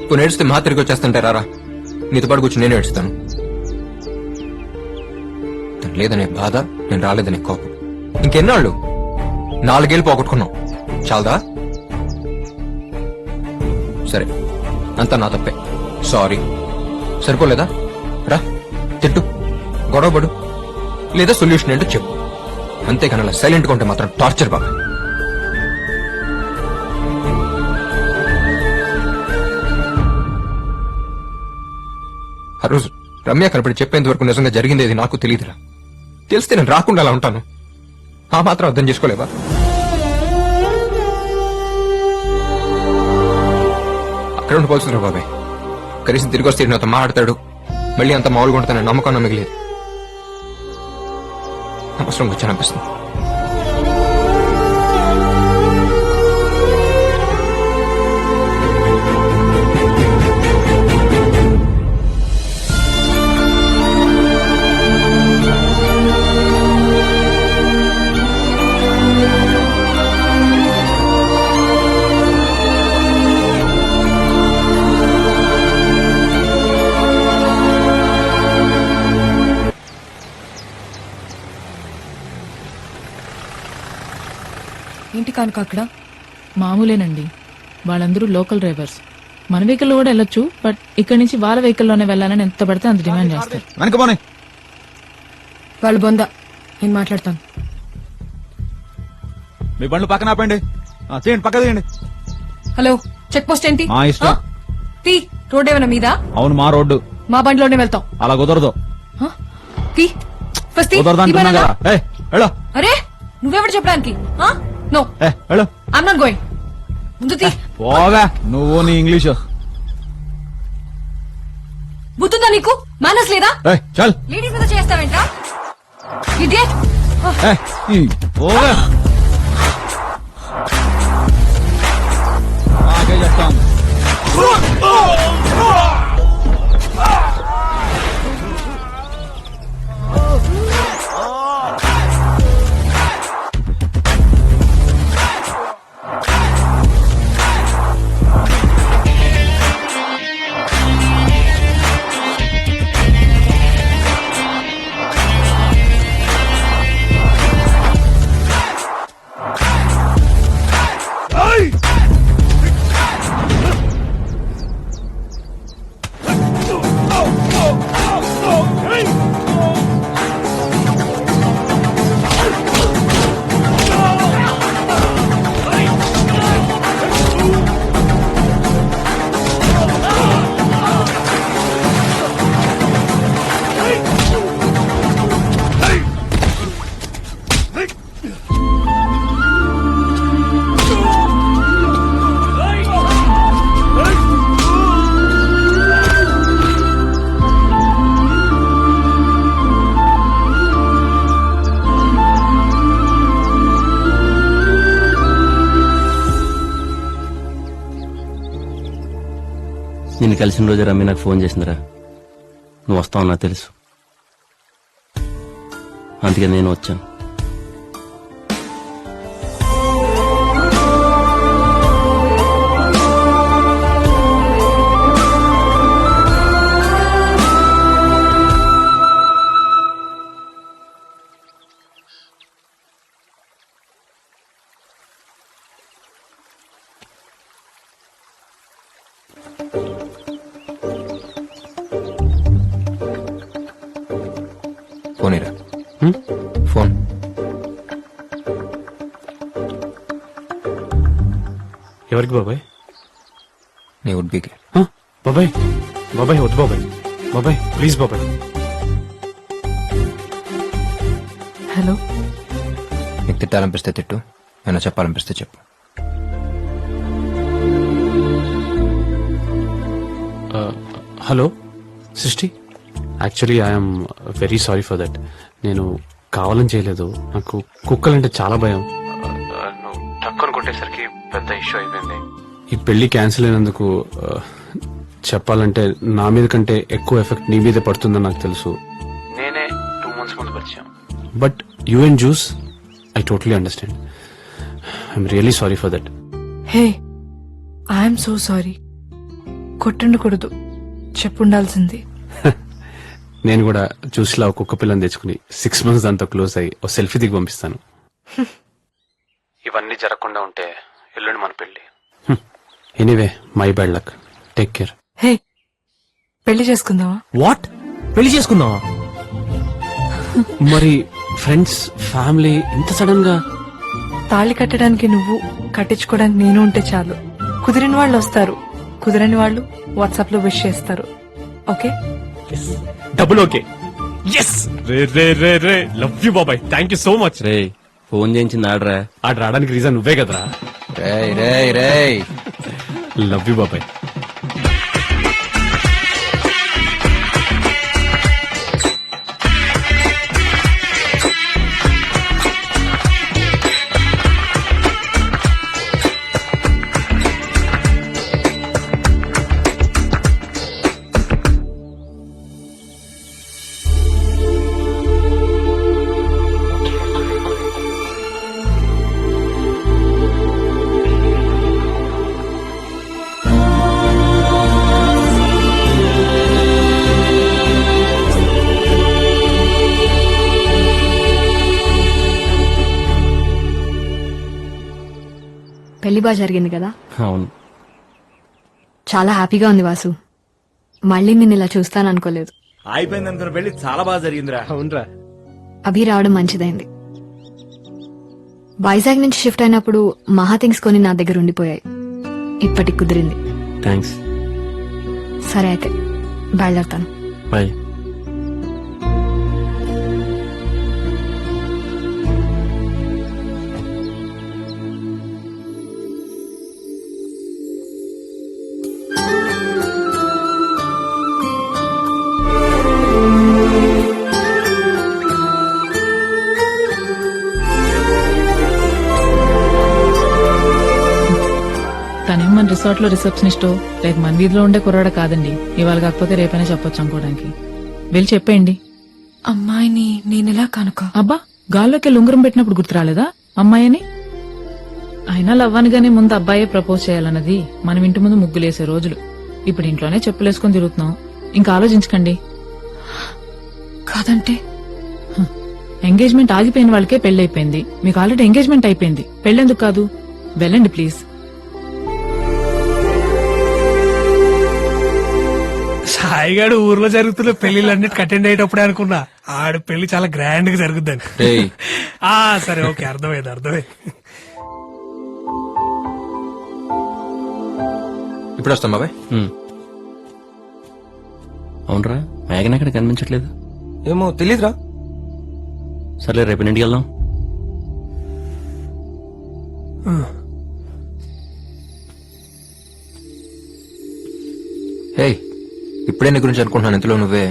ఇప్పుడు నేర్చుతే మా తిరిగి వచ్చేస్తుంటే రారా, నీతో పాటు కూర్చొని నేను ఏడుస్తాను. తను లేదనే బాధ, నేను రాలేదనే కోపం. ఇంకెన్నాళ్ళు? 4 ఏళ్ళు పోగొట్టుకున్నాం, చాలదా? సరే, అంతా నా తప్పే, సారీ. సరిపోలేదా? రా, తిట్టు, గొడవపడు, లేదా సొల్యూషన్ ఏంటో చెప్పు. అంతేకాని అలా సైలెంట్గా ఉంటే మాత్రం టార్చర్ బాబా. ఆ రోజు రమ్య కనపడి చెప్పేంత వరకు నిజంగా జరిగింది నాకు తెలియదురా. తెలిస్తే నేను రాకుండా అలా ఉంటాను. ఆ మాత్రం అర్థం చేసుకోలేవా? అక్కడ ఉండిపోవాల్సిందిరా బాబాయ్. కనీసం తిరిగి వస్తే నాతో మాట్లాడతాడు, మళ్ళీ అంత మామూలుగా ఉంటానని నమ్మకం మిగిలేదు. అవసరం వచ్చాననిపిస్తుంది. ఏంటి కనుక అక్కడ? మామూలేనండి, వాళ్ళందరూ లోకల్ డ్రైవర్స్. మన వెహికల్ కూడా వెళ్ళొచ్చు, బట్ ఇక్కడి నుంచి వాళ్ళ వెహికల్లోనే వెళ్ళాలని ఎంత పడితే అంత డిమాండ్ చేస్తారు. వాళ్ళు బొంద, నేను మాట్లాడతాను. మీ బండ్లు పక్కన ఆపండి, తీయండి, పక్క తీయండి. హలో, చెక్ పోస్ట్ ఏంటి? మా ఇష్టం. తీ, రోడ్ ఏమైనా మీద? అవును, మా రోడ్డు. మా బండిలోనే వెళ్తాం. అలా కుదరదు. తీ, ఫస్ట్ తీ. కుదరదు అంటున్నా కదా. వెళ్ళు. అరే, నువ్వెవడు చెప్పడానికి? నో, వెళ్ళు. I'm not going. ముందు తీ. పోగా నువ్వు నీ ఇంగ్లీషు. బుద్ధుందా నీకు? మేనర్స్ లేదా? చల్. లేడీస్ మీద చేస్తావేంటా? ఇడియట్. పోగా చెప్తాం. నిన్ను కలిసిన రోజు రమ్మి నాకు ఫోన్ చేసిందిరా. నువ్వు వస్తావు నాకు తెలుసు, అందుకే నేను వచ్చాను. ఫోనేరా, ఫోన్. ఎవరికి బాబాయ్? నీ ఉడ్బీకి. బాబాయ్, బాబాయ్ వద్దు బాబాయ్, బాబాయ్ ప్లీజ్ బాబాయ్. హలో, నీకు తిట్టాలనిపిస్తే తిట్టు, ఏమైనా చెప్పాలనిపిస్తే చెప్పు. హలో సృష్టి, actually I'm very sorry for that. నేను కావాలని చేయలేదు. నాకు కుక్కలంటే చాలా భయం. నువ్వు టక్కని కొట్టేసరికి పెద్ద ఇష్యూ అయిపోయింది. ఈ పెళ్లి క్యాన్సిల్ అయినందుకు చెప్పాలంటే నా మీద కంటే ఎక్కువ ఎఫెక్ట్ నీ మీదే పడుతుందని నాకు తెలుసు. నేనే 2 months ముందు పరిచయం. But you and juice, I totally understand. I'm really sorry for that. Hey, I'm so sorry. కొట్టుండకూడదు చెప్పుండాల్సింది. నేను కూడా చూసిలా ఒక కుక్క పిల్లని తెచ్చుకుని 6 months దాంతో క్లోజ్ అయ్యి ఓ సెల్ఫీ దిగి పంపిస్తాను. ఇవన్నీ జరగకుండా ఉంటే ఎల్లుండి మన పెళ్లి. Anyway my bad luck. Take care. Hey, పెళ్లి చేసుకుందావా? వాట్? పెళ్లి చేసుకుందామా? మరి ఫ్రెండ్స్, ఫ్యామిలీ ఇంత సడన్ గా? తాళి కట్టడానికి నువ్వు, కట్టించుకోవడానికి నేను ఉంటే చాలు. కుదిరిన వాళ్ళు వస్తారు, కుదిరని వాళ్ళు వాట్సాప్ లో విష్ చేస్తారు. ఓకే? Double okay. ఎస్. రే రే రే రే లవ్ యూ బాబాయ్. Thank you so much. రే ఫోన్ చేయించింది ఆడరా. ఆడ రావడానికి రీజన్ నువ్వే కదరా. రేయ్ రేయ్ రేయ్ లవ్ యూ బాబాయ్. పెళ్లి బాగా జరిగింది కదా? అవును. చాలా హ్యాపీగా ఉంది వాసు. మళ్ళీ నేను ఇలా చూస్తాను అనుకోలేదు. అయిపోయింది అనుకున్న పెళ్లి చాలా బాగా జరిగిందిరా. అవునరా. అభి రావడం మంచిదైంది. వైజాగ్ నుంచి షిఫ్ట్ అయినప్పుడు మహా థింగ్స్ కొని నా దగ్గర ఉండిపోయాయి. ఇప్పటికి కుదిరింది. థ్యాంక్స్. సరే అయితే బయలుదేరుతాను. బాయ్. తనేం మన రిసార్ట్ లో రిసెప్షనిస్టో లేక మన వీధిలో ఉండే కుర్రాడ కాదండి. ఇవాళ కాకపోతే రేపైనా చెప్పొచ్చు అనుకోవడానికి. వెళ్ళి చెప్పేయండి. అమ్మాయిని నేనెలా కనుక? అబ్బా, గాల్లోకి ఉంగరం పెట్టినప్పుడు గుర్తు రాలేదా అమ్మాయిని? అయినా లవ్వనిగానే ముందు అబ్బాయే ప్రపోజ్ చేయాలన్నది మనం ఇంటి ముందు ముగ్గులేసే రోజులు. ఇప్పుడు ఇంట్లోనే చెప్పులేసుకొని తిరుగుతున్నాం. ఇంకా ఆలోచించకండి. కాదంటే ఎంగేజ్మెంట్ ఆగిపోయిన వాళ్ళకే పెళ్లైపోయింది. మీకు ఆల్రెడీ ఎంగేజ్మెంట్ అయిపోయింది. పెళ్ళెందుకు కాదు? వెళ్ళండి ప్లీజ్. సాయిగాడు ఊర్లో జరుగుతున్న పెళ్లిళ్ళన్నిటికి అటెండ్ అయ్యేటప్పుడే అనుకున్నా ఆడు పెళ్లి చాలా గ్రాండ్ గా జరుగుద్దని. రేయ్ సరే ఓకే, అర్థమైంది. ఇప్పుడు వస్తాం బాబాయ్. అవునరా, మేఘన ఎక్కడ కనిపించట్లేదు. ఏమో తెలీదురా. సర్లే రేపు ఇంటికి వెళ్దాం. హే, ఇప్పుడే నీ గురించి అనుకుంటున్నాను. ఇంతలో నువ్వే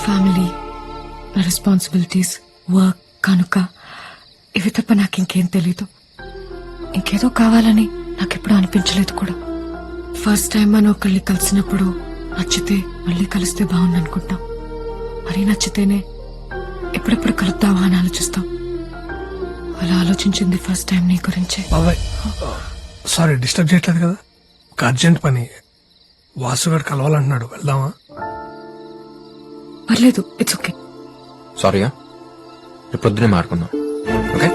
ఫ్యామిలీ, నా రెస్పాన్సిబిలిటీస్, వర్క్ కనుక ఇవి తప్ప నాకు ఇంకేం తెలీదు. ఇంకేదో కావాలని నాకెప్పుడు అనిపించలేదు కూడా. ఫస్ట్ టైం మనం ఒకళ్ళని కలిసినప్పుడు నచ్చితే మళ్ళీ కలిస్తే బాగుంది అనుకుంటాం. మరీ నచ్చితేనే ఎప్పుడెప్పుడు కలుద్దామా అని ఆలోచిస్తాం. అలా ఆలోచించింది ఫస్ట్ టైం నీ గురించే. బాబాయ్ సారీ డిస్టర్బ్ చేయట్లేదు కదా? ఒక అర్జెంట్ పని, వాసుగాడు కలవాలంటున్నాడు, వెళ్దామా? పర్లేదు, ఇట్స్ ఓకే. సారీయా, రేపు పొద్దునే మాట్లాడుకుందాం. ఓకే?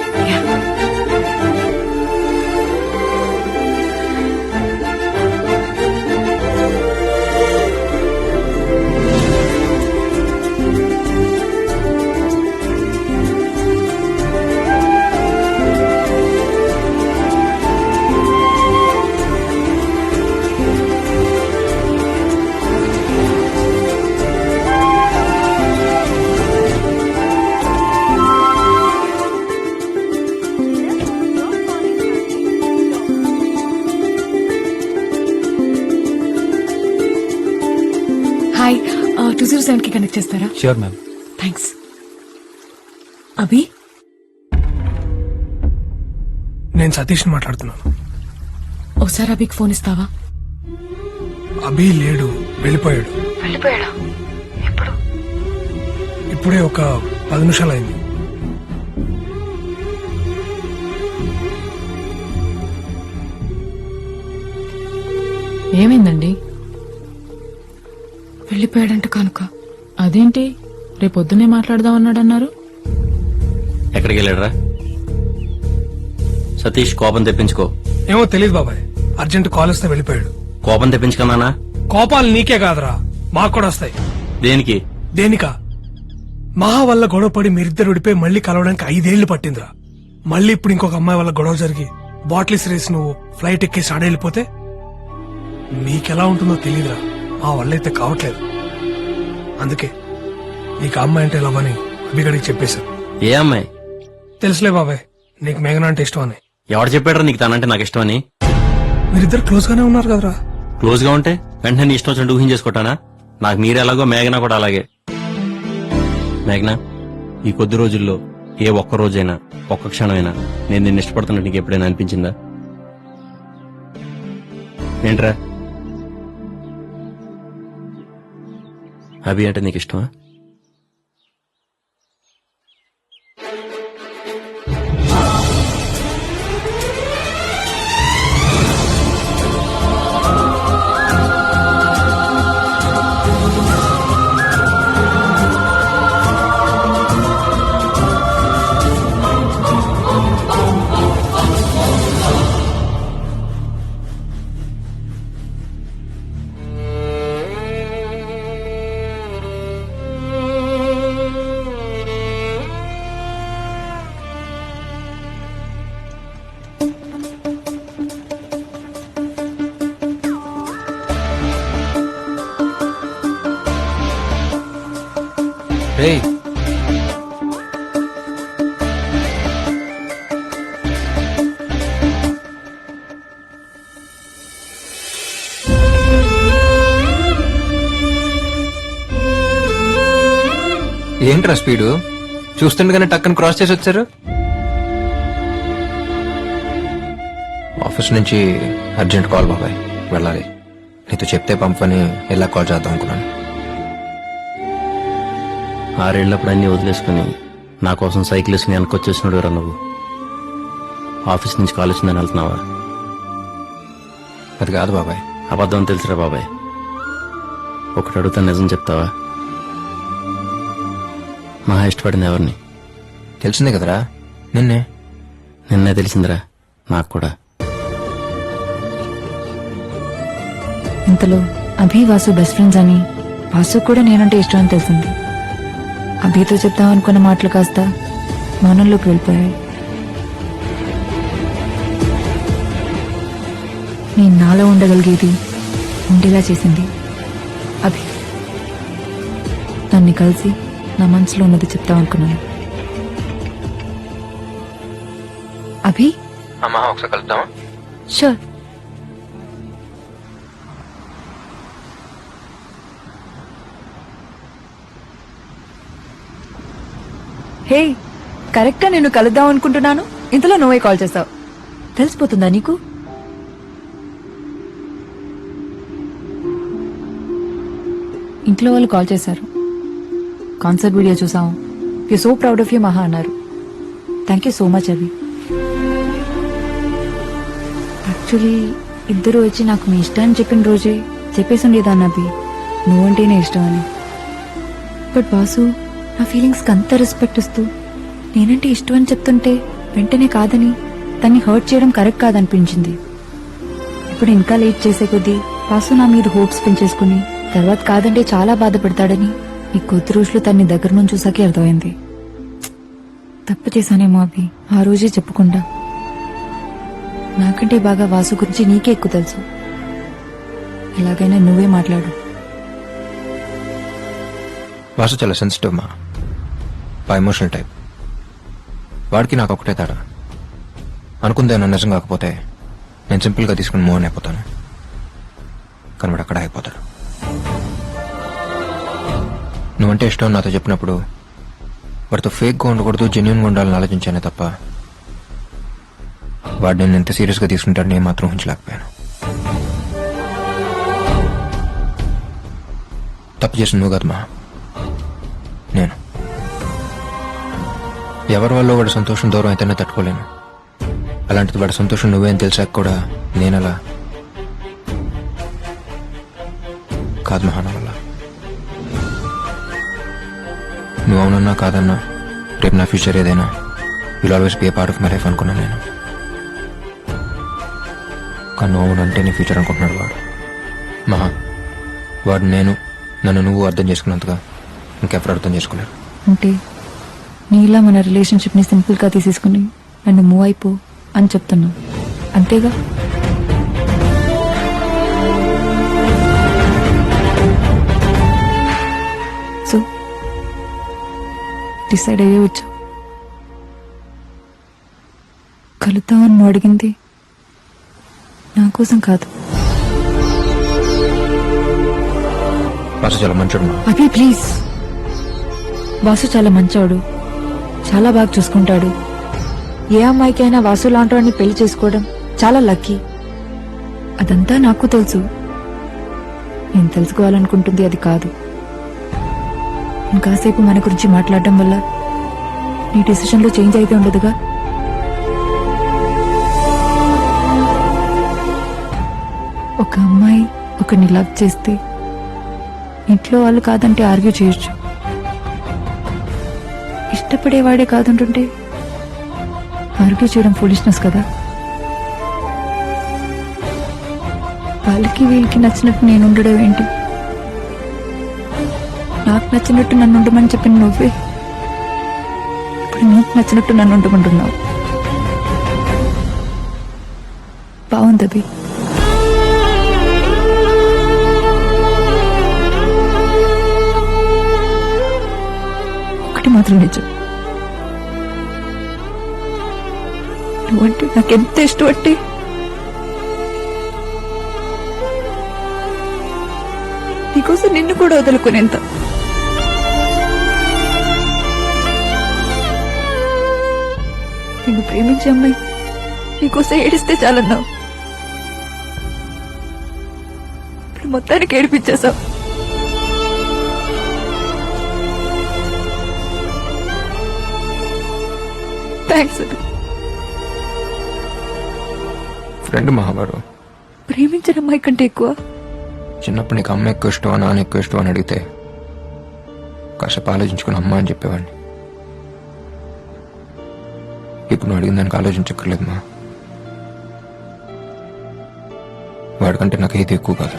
హాయ్, 207 కి కనెక్ట్ చేస్తారా? Sure ma'am. థ్యాంక్స్. అభి, నేను సతీష్ మాట్లాడుతున్నాను. ఒకసారి అభికి ఫోన్ ఇస్తావా? అభి లేడు, వెళ్ళిపోయాడు. వెళ్ళిపోయాడా? ఎప్పుడు? ఇప్పుడే ఒక 10 నిమిషాలు అయింది. ఏమైందండి? వెళ్ళిపోయాడంట కనుక. అదేంటి రేపొద్దునే మాట్లాడదామన్నాడన్నారు? ఎక్కడికి వెళ్ళాడరా? సతీష్ కోపం తెప్పించుకో. ఏమో తెలియదు బాబాయ్, అర్జెంట్ కాల్ వస్తే వెళ్ళిపోయాడు. కోపం తెప్పించుకున్నానా? కోపాలు నీకే కాదురా, మాకు కూడా వస్తాయి. దేనికి? దేనికా? మహా వల్ల గొడవపడి మీరిద్దరు విడిపోయి మళ్ళీ కలవడానికి 5 ఏళ్లు పట్టిందిరా. మళ్ళీ ఇప్పుడు ఇంకొక అమ్మాయి వల్ల గొడవ జరిగి బాటిల్స్ రేసి నువ్వు ఫ్లైట్ ఎక్కేసి ఆడెళ్ళిపోతే నీకెలా ఉంటుందో తెలియదురా. మా వల్ల అయితే కావట్లేదు. అందుకే నీకు ఆ అమ్మాయి అంటే లవ్ అని అభిగడికి చెప్పేశాను. ఏ అమ్మాయి? తెలుసులే బాబాయ్, నీకు మేఘన అంటే ఇష్టం అని. ఎవడు చెప్పాడు నీకు తనంటే నాకు ఇష్టమని? మీరిద్దరు క్లోజ్ గానే ఉన్నారు కదరా. క్లోజ్ గా ఉంటే వెంటనే నీ ఇష్టం వచ్చినట్టు ఊహించేసుకుంటానా? నాకు మీరే ఎలాగో మేఘనా కూడా అలాగే. మేఘనా, ఈ కొద్ది రోజుల్లో ఏ ఒక్క రోజైనా ఒక్క క్షణమైనా నేను నిన్ను ఇష్టపడుతున్నట్టు నీకు ఎప్పుడైనా అనిపించిందా? ఏంట్రా? అభి అంటే నీకు ఇష్టమా? రేయ్, ఏంట్రా స్పీడు? చూస్తుండగానే టక్కన క్రాస్ చేసి వచ్చారు. ఆఫీస్ నుంచి అర్జెంట్ కాల్ బాబాయ్, వెళ్ళాలి. నీతో చెప్తే పంపని ఎలా కాల్ చేద్దాం అనుకున్నాను. 6 ఏళ్ళప్పుడు అన్ని వదిలేసుకుని నా కోసం సైకిల్ వేసుకుని వెనకొచ్చేసినాడు రా నువ్వు. ఆఫీస్ నుంచి కాల్ వచ్చిందని వెళ్తున్నావా? అది కాదు బాబాయ్. అబద్ధం తెలుసురా బాబాయ్. ఒకటి అడుగుతా, నిజం చెప్తావా? మహా ఇష్టపడింది ఎవరిని? తెలిసిందే కదరా, నిన్నే. నిన్నే తెలిసిందిరా నాకు కూడా. ఇంతలో అభి వాసు బెస్ట్ ఫ్రెండ్స్ అని, వాసు కూడా నేనంటే ఇష్టం అని తెలిసింది. అభితో చెప్దాం అనుకున్న మాటలు కాస్త మౌనంలోకి వెళ్ళిపోయాయి. నేను నాలో ఉండగలిగేది ఉండేలా చేసింది అభి. దాన్ని కలిసి నా మనసులో ఉన్నది చెప్తాం అనుకున్నాను. అభి, అమ్మా ఒకసారి కలుద్దామా? షూర్. హే, కరెక్ట్గా నేను కలుద్దాం అనుకుంటున్నాను, ఇంతలో నువ్వే కాల్ చేస్తావు. తెలిసిపోతుందా నీకు? ఇంట్లో వాళ్ళు కాల్ చేశారు. కాన్సర్ట్ వీడియో చూసాం, you so proud of you మహా అన్నారు. Thank you so much Abhi. Actually ఇద్దరు వచ్చి నాకు మీ ఇష్టాన్ని చెప్పిన రోజే చెప్పేసి ఉండేదాన్ని అభి, నువ్వంటేనే ఇష్టం అని. బట్ బాసు నా ఫీలింగ్స్కి అంత రెస్పెక్ట్ ఇస్తూ నేనంటే ఇష్టం అని చెప్తుంటే వెంటనే కాదని తన్ని హర్ట్ చేయడం కరెక్ట్ కాదనిపించింది. ఇప్పుడు ఇంకా లేట్ చేసే కొద్దీ బాసు నా మీద హోప్స్ పెంచేసుకుని తర్వాత కాదంటే చాలా బాధపడతాడని ఈ కొద్ది రోజులు తన్ని దగ్గర నుంచి చూసాకే అర్థమైంది. తప్పు చేశానేమో అభి, ఆ రోజే చెప్పకుండా. నాకంటే బాగా వాసు గురించి నీకే ఎక్కువ తెలుసు. ఎలాగైనా నువ్వే మాట్లాడు. వాసు చాలా సెన్సిటివ్ మా, ఎమోషనల్ టైప్. వాడికి నాకు ఒకటే తేడా. అనుకుందేమో నిజం కాకపోతే నేను సింపుల్గా తీసుకుని మూవ్ అయిపోతాను, కానీ వాడు అక్కడ అయిపోతాడు. నువ్వంటే ఇష్టం నాతో చెప్పినప్పుడు వాడితో ఫేక్గా ఉండకూడదు, జెన్యున్గా ఉండాలని ఆలోచించానే తప్ప వాడు నేను ఎంత సీరియస్గా తీసుకుంటాడు నేను మాత్రం ఊహించలేకపోయాను. తప్పు చేసిన నువ్వు కాదు మా, నేను. ఎవరి వల్ల వాడి సంతోషం దూరం అయితేనే తట్టుకోలేను. అలాంటిది వాడి సంతోషం నువ్వేం తెలిసాక కూడా నేనలా కాదు మహాన వల్ల. నువ్వు అవునన్నా కాదన్నా రేపు నా ఫ్యూచర్ ఏదైనా will always be A part of my life అనుకున్నాను నేను. కానీ నువ్వు అవునంటే నీ ఫ్యూచర్ అనుకుంటున్నాడు వాడు. మహా, వాడు నన్ను నువ్వు అర్థం చేసుకున్నంతగా ఇంకెప్పుడు అర్థం చేసుకోలేరు. అంటే నీలా మన రిలేషన్షిప్ ని సింపుల్ గా తీసేసుకుని నన్ను మూవ్ అయిపో అని చెప్తున్నా, అంతేగా? సో డిసైడ్ అయ్యే వచ్చావు. కలుద్దామని నువ్వు అడిగింది నా కోసం కాదు. వాసు చాలా మంచోడు మా. అభి ప్లీజ్. వాసు చాలా మంచోడు, చాలా బాగా చూసుకుంటాడు. ఏ అమ్మాయికైనా వాసు లాంటి వాడిని పెళ్లి చేసుకోవడం చాలా లక్కీ. అదంతా నాకు తెలుసు. నేను తెలుసుకోవాలనుకుంటుంది అది కాదు. ఇంకాసేపు మన గురించి మాట్లాడడం వల్ల నీ డిసిషన్ లో చేంజ్ అయితే ఉండదుగా. ఒక అమ్మాయి ఒకరిని లవ్ చేస్తే ఇంట్లో వాళ్ళు కాదంటే ఆర్గ్యూ చేయొచ్చు. ఇష్టపడేవాడే కాదంటుంటే ఆర్గ్యూ చేయడం ఫూలిష్నెస్ కదా. వాళ్ళకి వీళ్ళకి నచ్చినట్టు నేను ఉండడం ఏంటి? నాకు నచ్చినట్టు నన్ను ఉండమని చెప్పిన నువ్వే ఇప్పుడు నీకు నచ్చినట్టు నన్ను ఉండమంటున్నావు. బాగుంది అభి. ఒకటి మాత్రం నిజం, నువ్వంటే నాకెంత ఇష్టం అంటే నీకోసం నిన్ను కూడా వదులుకునేంత. నిన్ను ప్రేమించే అమ్మాయి నీకోసం ఏడిస్తే చాలన్నావు. ఇప్పుడు మొత్తానికి ఏడిపించేశావు. థ్యాంక్స్. ఫ్రెండ్ మహావాడు. ప్రేమించిన అమ్మాయి కంటే ఎక్కువ. చిన్నప్పుడు నీకు అమ్మ ఎక్కువ ఇష్టం, నాన్న ఎక్కువ ఇష్టం అని అడిగితే కాసేపు ఆలోచించుకుని అమ్మ అని చెప్పేవాడిని. ఇప్పుడు నువ్వు అడిగిన దానికి ఆలోచించక్కర్లేదు మా. వాడికంటే నాకు ఏది ఎక్కువ కాదు.